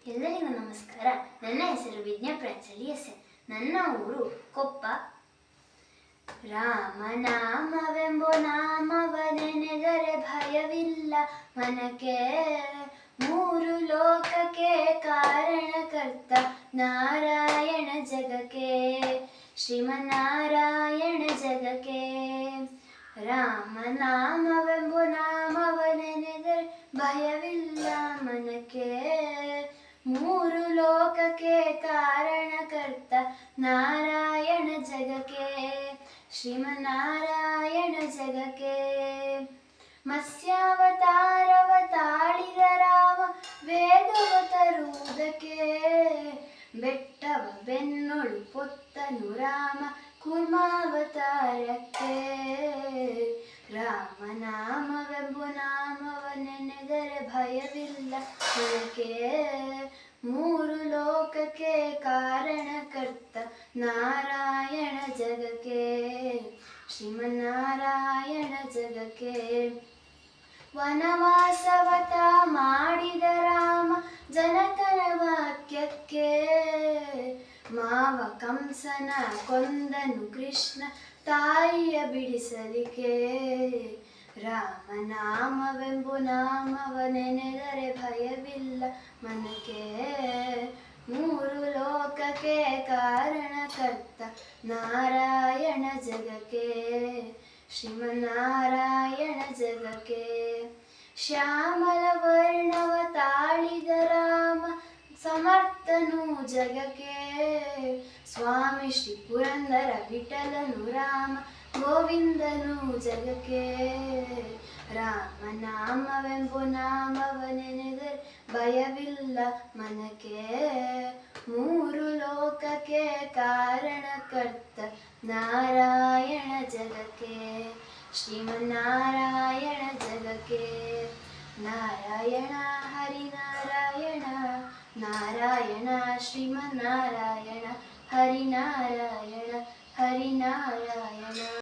ಎಲ್ಲರಿಗೂ ನಮಸ್ಕಾರ. ನನ್ನ ಹೆಸರು ವಿದ್ಯಾ ಪ್ರಾಂಜಲಿ ಎಸ್. ನನ್ನ ಊರು ಕೊಪ್ಪ. ರಾಮನಾಮವೆಂಬೋ ನಾಮವನೆನೆದರೆ ಭಯವಿಲ್ಲ ಮನಕ್ಕೆ, ಮೂರು ಲೋಕಕ್ಕೆ ಕಾರಣಕರ್ತ ನಾರಾಯಣ ಜಗಕ್ಕೆ, ಶ್ರೀಮನ್ನಾರಾಯಣ ಜಗಕ್ಕೆ. ರಾಮನಾಮವೆಂಬೋ ನಾಮವನೆನೆದರೆ ಭಯವಿಲ್ಲ ಮನಕ್ಕೆ, ಮೂರು ಲೋಕಕ್ಕೆ ಕಾರಣಕರ್ತ ನಾರಾಯಣ ಜಗಕ್ಕೆ, ಶ್ರೀಮನ್ನಾರಾಯಣ ಜಗಕ್ಕೆ. ಮತ್ಸ್ಯಾವತಾರವ ತಾಳಿದ ರಾಮ ವೇದವ ತರುವುದಕ್ಕೆ, ಬೆಟ್ಟವ ಬೆನ್ನೊಳು ಪೊತ್ತನು ರಾಮ ಕೂರ್ಮಾವತಾರಕ್ಕೆ. ರಾಮನಾಮವೆಂಬು ನಾಮವನೆನೆದರೆ ಭಯವಿಲ್ಲ ಮನಕ್ಕೆ, ಮೂರು ಲೋಕಕ್ಕೆ ಕಾರಣಕರ್ತ ನಾರಾಯಣ ಜಗಕ್ಕೆ, ಶ್ರೀಮನ್ನಾರಾಯಣ ಜಗಕ್ಕೆ. ವನವಾಸವತ ಮಾಡಿದ ರಾಮ ಜನಕನ ವಾಕ್ಯಕ್ಕೆ, ಮಾವ ಕಂಸನ ಕೊಂದನು ಕೃಷ್ಣ ತಾಯಿಯ ಬಿಡಿಸಲಿಕ್ಕೆ. ರಾಮನಾಮವೆಂಬು ನಾಮವನೆನೆದರೆ ಭಯವಿಲ್ಲ ಮನಕ್ಕೆ, ಮೂರು ಲೋಕಕ್ಕೆ ಕಾರಣಕರ್ತ ನಾರಾಯಣ ಜಗಕ್ಕೆ, ಶ್ರೀಮನ್ನಾರಾಯಣ ಜಗಕ್ಕೆ. ಶ್ಯಾಮಲ ವರ್ಣವ ತಾಳಿದ ರಾಮ ಸಮರ್ಥನು ಜಗಕ್ಕೆ, ಸ್ವಾಮಿ ಶ್ರೀ ಪುರಂದರ ವಿಠಲನು ರಾಮ ಗೋವಿಂದನು ಜಗಕ್ಕೆ. ರಾಮನಾಮವೆಂಬು ನಾಮವನೆನೆದರೆ ಭಯವಿಲ್ಲ ಮನಕ್ಕೆ, ಮೂರು ಲೋಕಕ್ಕೆ ಕಾರಣಕರ್ತ ನಾರಾಯಣ ಜಗಕ್ಕೆ, ಶ್ರೀಮನ್ನಾರಾಯಣ ಜಗಕ್ಕೆ. ನಾರಾಯಣ ಹರಿನಾರಾಯಣ, ನಾರಾಯಣ ಶ್ರೀಮನ್ನಾರಾಯಣ, ಹರಿನಾರಾಯಣ ಹರಿನಾರಾಯಣ.